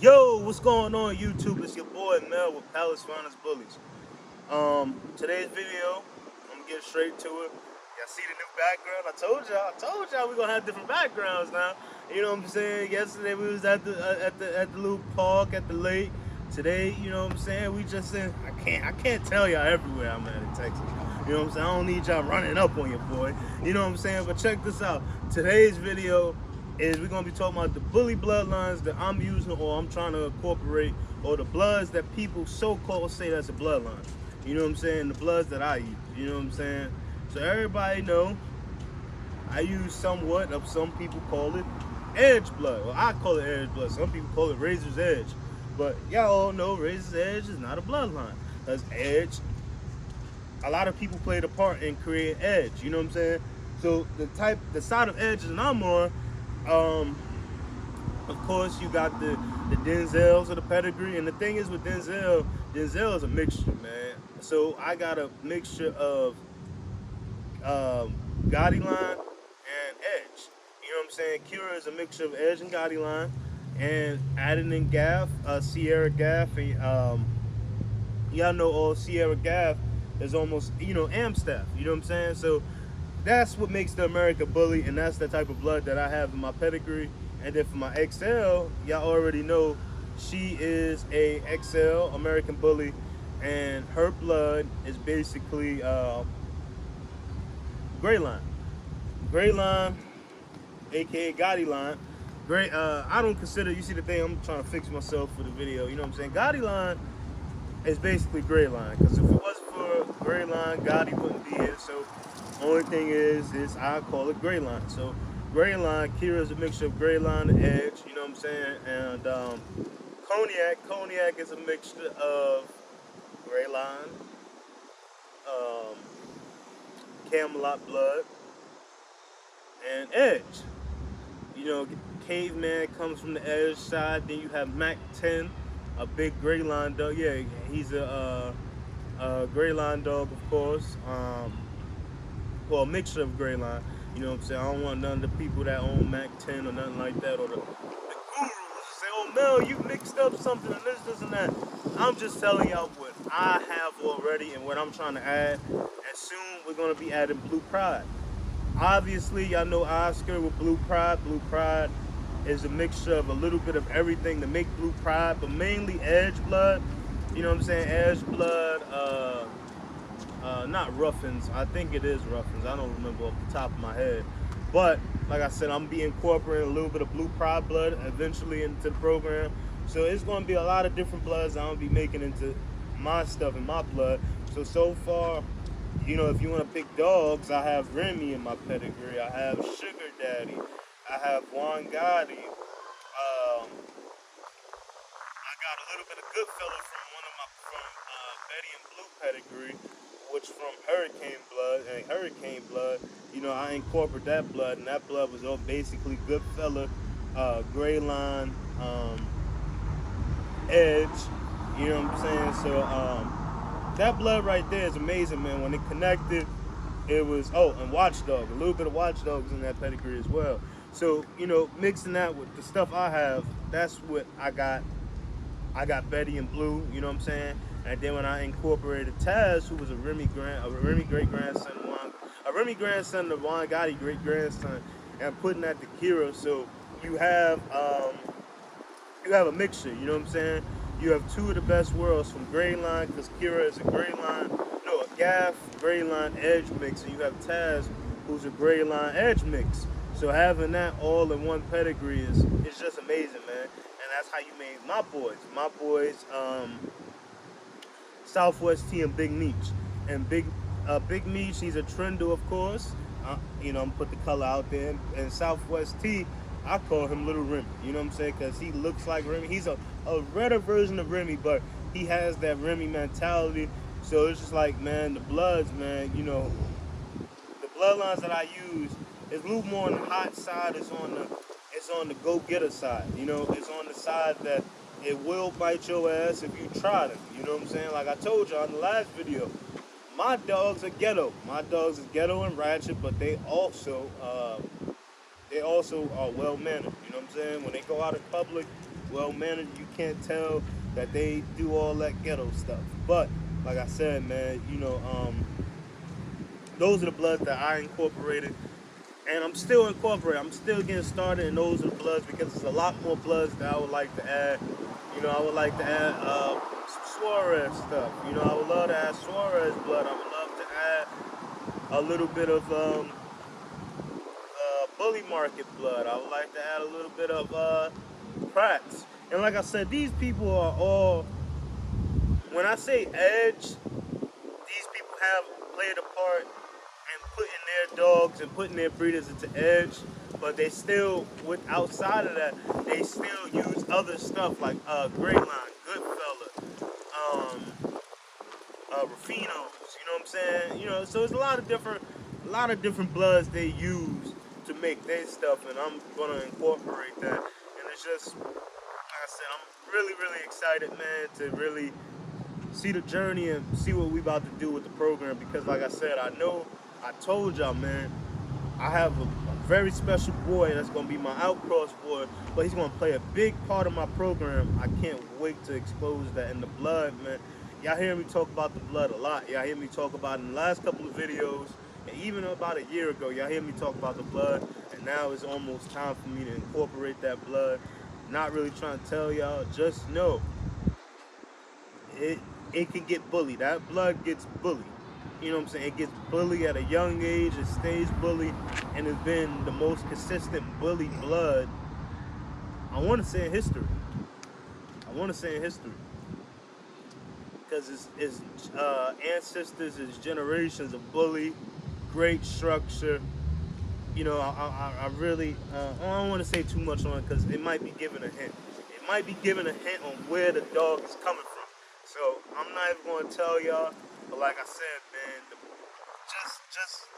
Yo, what's going on YouTube? It's your boy Mel with Palace Finest Bullies. Today's video, I'm gonna get straight to it. Y'all see the new background? I told y'all we're gonna have different backgrounds now. You know what I'm saying? Yesterday we was at the little park at the lake. Today, you know what I'm saying? We just in. I can't tell y'all everywhere I'm at in Texas. You know what I'm saying? I don't need y'all running up on your boy. You know what I'm saying? But check this out. Today's video is we're gonna be talking about the bully bloodlines that I'm using or I'm trying to incorporate, or the bloods that people so-called say that's a bloodline. You know what I'm saying? The bloods that I use. You know what I'm saying? So everybody know I use somewhat of, some people call it edge blood. Well, I call it edge blood. Some people call it razor's edge. But y'all all know razor's edge is not a bloodline. That's edge. A lot of people played a part in creating edge. You know what I'm saying? So the side of edge that I'm on, of course, you got the Denzels of the pedigree, and the thing is with Denzel is a mixture, man. So I got a mixture of Gotti line and Edge. You know what I'm saying? Kira is a mixture of Edge and Gotti line, and adding in Gaff, Sierra Gaff, and y'all know all Sierra Gaff is almost, Amstaff. You know what I'm saying? So that's what makes the American Bully, and that's the type of blood that I have in my pedigree. And then for my XL, y'all already know she is a XL American Bully, and her blood is basically Gray Line. Gray Line, aka Gotti Line. Great. I don't consider. You see the thing? I'm trying to fix myself for the video. You know what I'm saying? Gotti Line is basically Gray Line, because if it wasn't for Gray Line, Gotti wouldn't be here. So only thing is I call it Gray Line. So Gray Line, Kira is a mixture of Gray Line and Edge. You know what I'm saying? And Cognac is a mixture of Gray Line, um, Camelot Blood, and Edge. You know, Caveman comes from the Edge side. Then you have Mac 10, a big Gray Line dog. Yeah, he's a Gray Line dog, of course. Well, a mixture of Gray Line. You know what I'm saying? I don't want none of the people that own Mac 10 or nothing like that, or the gurus say, oh no, you mixed up something and this, and that. I'm just telling y'all what I have already and what I'm trying to add. And soon we're going to be adding Blue Pride. Obviously, y'all know Oscar with Blue Pride. Blue Pride is a mixture of a little bit of everything to make Blue Pride, but mainly Edge blood. You know what I'm saying? Edge blood, not Ruffins. I think it is Ruffins. I don't remember off the top of my head. But like I said, I'm be incorporating a little bit of Blue Pride blood eventually into the program. So it's going to be a lot of different bloods I'm going to be making into my stuff and my blood. So far, you know, if you want to pick dogs, I have Remy in my pedigree. I have Sugar Daddy. I have Juan Gotti. I got a little bit of Goodfella from Betty and Blue pedigree, which from Hurricane Blood, you know, I incorporate that blood, and that blood was all basically Goodfella, Gray Line, Edge. You know what I'm saying? So that blood right there is amazing, man. When it connected, it was and Watchdog, a little bit of Watchdogs in that pedigree as well. So, you know, mixing that with the stuff I have, that's what I got. I got Betty and Blue, you know what I'm saying? And then when I incorporated Taz, who was a Remy great grandson, a Remy grandson of Juan Gotti great grandson, and putting that to Kira, so you have a mixture, you know what I'm saying? You have two of the best worlds from Gray Line, because Kira is a a Gaff Gray Line Edge mix, and you have Taz, who's a Gray Line Edge mix. So having that all in one pedigree is just amazing, man. And that's how you made my boys. My boys, Southwest T and Big Meech. And Big Meech, he's a Trendo, of course. You know, I'm put the color out there. And Southwest T, I call him Little Remy. You know what I'm saying? Because he looks like Remy. He's a redder version of Remy, but he has that Remy mentality. So it's just like, man, the bloods, man, you know, the bloodlines that I use is a little more on the hot side. It's on the go-getter side. You know, it's on the side that it will bite your ass if you try them. You know what I'm saying? Like I told you on the last video, my dogs are ghetto. My dogs are ghetto and ratchet, but they also are well mannered. You know what I'm saying? When they go out in public, well mannered. You can't tell that they do all that ghetto stuff. But like I said, man, those are the bloods that I incorporated, and I'm still incorporating. I'm still getting started in those are the bloods because there's a lot more bloods that I would like to add. I would like to add some Suarez stuff. I would love to add Suarez blood. I would love to add a little bit of Bully Market blood. I would like to add a little bit of Pratt's. And like I said, these people are all, when I say edge, these people have played a part in putting their dogs and putting their breeders into edge, but they still, outside of that, they still use other stuff like Grey Line, Goodfella, Rufinos, you know what I'm saying? So it's a lot of different bloods they use to make their stuff, and I'm gonna incorporate that. And it's just, like I said, I'm really, really excited, man, to really see the journey and see what we about to do with the program. Because, like I said, I told y'all, man, I have a very special boy that's gonna be my outcross boy, but he's gonna play a big part of my program. I can't wait to expose that in the blood, man. Y'all hear me talk about the blood a lot. Y'all hear me talk about it in the last couple of videos. And even about a year ago, y'all hear me talk about the blood, and now it's almost time for me to incorporate that blood. Not really trying to tell y'all, just know it can get bullied. That blood gets bullied. You know what I'm saying? It gets bullied at a young age, it stays bullied, and it's been the most consistent bully blood, I want to say in history. Because its ancestors, its generations of bully, great structure. I really, I don't want to say too much on it because it might be giving a hint. It might be giving a hint on where the dog is coming from. So I'm not even going to tell y'all, but like I said, man, just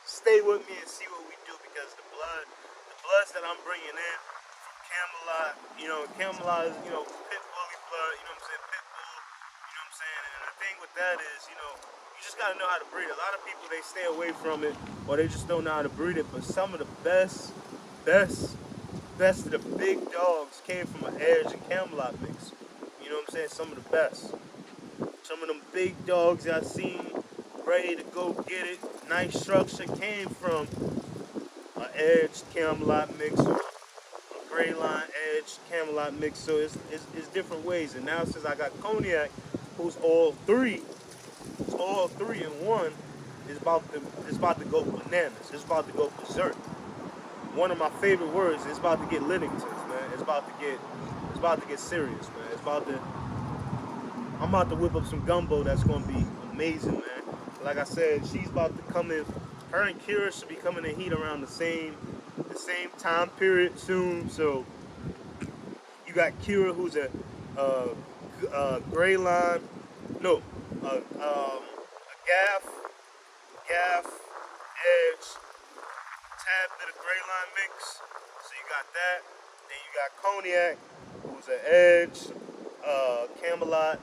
stay with me and see what we do, because the bloods that I'm bringing in from Camelot, Camelot is, pit bully blood, you know what I'm saying, pit bull, you know what I'm saying, and the thing with that is, you just got to know how to breed it. A lot of people, they stay away from it, or they just don't know how to breed it, but some of the best of the big dogs came from an Edge and Camelot mix. You know what I'm saying? Some of the best. Some of them big dogs I've seen ready to go get it, nice structure, came from an Edge Camelot mix, or a Grey Line Edge Camelot mix. So it's different ways. And now since I got Cognac, who's all three in one, it's about to go bananas. It's about to go berserk. One of my favorite words is about to get Liddingtons, man. It's about to get serious, man. I'm about to whip up some gumbo that's gonna be amazing, man. Like I said, she's about to come in. Her and Kira should be coming in heat around the same time period soon. So you got Kira, who's a Grey Line, no, a Gaff, Edge, tad bit of Grey Line mix. So you got that. Then you got Cognac, who's an Edge, Camelot,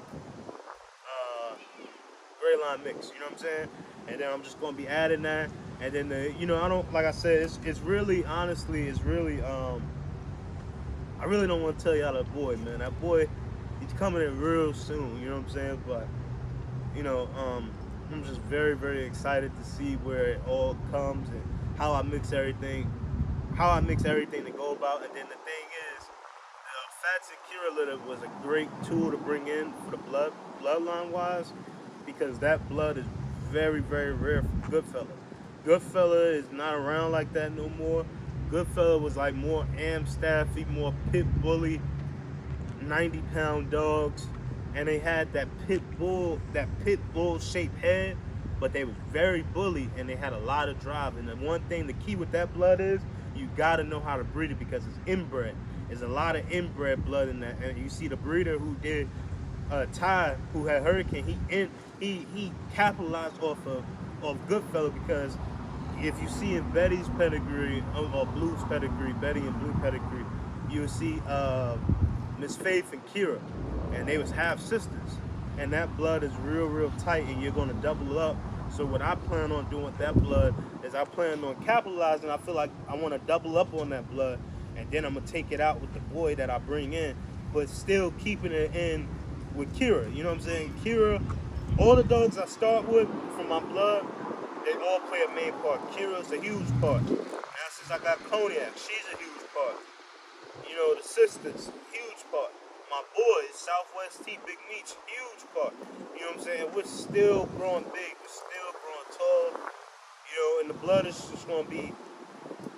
Grey Line mix. You know what I'm saying? And then I'm just gonna be adding that. And then I don't, like I said, it's really, honestly, I really don't want to tell y'all that boy, man. That boy, he's coming in real soon. You know what I'm saying? But I'm just very, very excited to see where it all comes and how I mix everything to go about. And then the thing is, Fats and Kira Litter was a great tool to bring in for the bloodline wise, because that blood is very, very rare from Goodfella. Goodfella is not around like that no more. Goodfella was like more Amstaffy, more pit bully, 90-pound dogs, and they had that pit bull shaped head, but they was very bully and they had a lot of drive. And the one thing, the key with that blood is you gotta know how to breed it, because it's inbred. There's a lot of inbred blood in that. And you see the breeder who did Ty, who had Hurricane, he capitalized off Goodfella, because if you see in Betty's pedigree, or Blue's pedigree, Betty and Blue pedigree, you'll see Miss Faith and Kira, and they was half sisters, and that blood is real, real tight, and you're gonna double up. So what I plan on doing with that blood is I plan on capitalizing. I feel like I want to double up on that blood, and then I'm gonna take it out with the boy that I bring in, but still keeping it in with Kira. You know what I'm saying? Kira, all the dogs I start with from my blood, they all play a main part. Kira's a huge part. Now since I got Cognac, she's a huge part. You know, the sisters, huge part. My boys, Southwest T, Big Meech, huge part. You know what I'm saying? We're still growing big. We're still growing tall. You know, and the blood is just gonna be,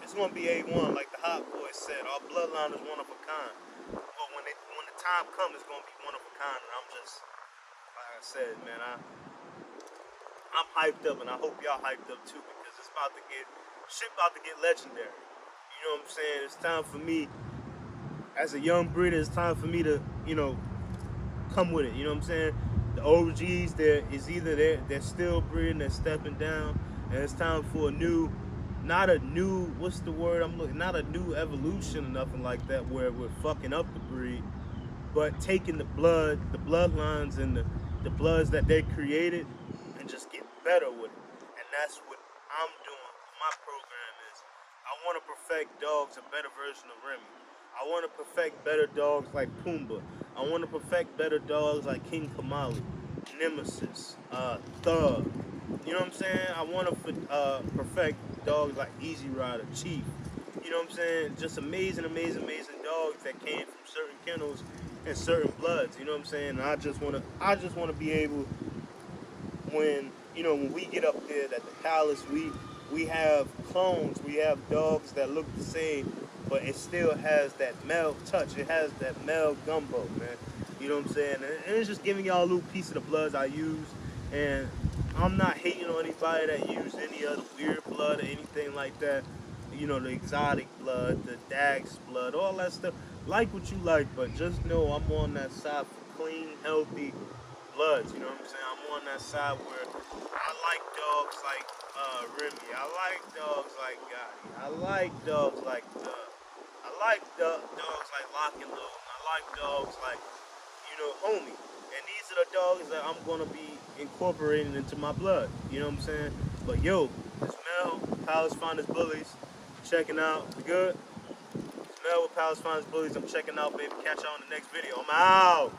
it's gonna be A1, like the Hot Boys said. Our bloodline is one of a kind. But when the time comes, it's gonna be one of a kind. And I'm just, like I said, man, I'm hyped up, and I hope y'all hyped up too, because it's about to get, shit about to get legendary. You know what I'm saying? It's time for me, as a young breeder, it's time for me to, you know, come with it. You know what I'm saying? The OGs, they're still breeding, they're stepping down, and it's time for a new, not a new, what's the word I'm looking, not a new evolution or nothing like that, where we're fucking up the breed, but taking the bloodlines and the bloods that they created and just get better with it. And that's what I'm doing. My program is, I want to perfect dogs, a better version of Remy. I want to perfect better dogs like Pumbaa. I want to perfect better dogs like King Kamali, Nemesis, Thug. You know what I'm saying? I want to perfect dogs like Easy Rider, Chief. You know what I'm saying? Just amazing, amazing, amazing dogs that came from certain kennels and certain bloods. You know what I'm saying? And I just want to be able, when, you know, when we get up there at the palace, we have clones, we have dogs that look the same, but it still has that male touch. It has that male gumbo, man. You know what I'm saying? And it's just giving y'all a little piece of the bloods I use. And I'm not hating on anybody that use any other weird blood or anything like that. You know, the exotic blood, the Dax blood, all that stuff. Like what you like, but just know I'm on that side for clean, healthy bloods. You know what I'm saying? I'm on that side where I like dogs like Remy. I like dogs like Gotti. I like dogs like I like dogs like Lock and Load. I like dogs like, you know, Homie. And these are the dogs that I'm gonna be incorporating into my blood. You know what I'm saying? But yo, it's Mel, Palace Finest Bullies, checking out. We good? It's Mel with Palace Finest Bullies. I'm checking out, baby. Catch y'all in the next video. I'm out.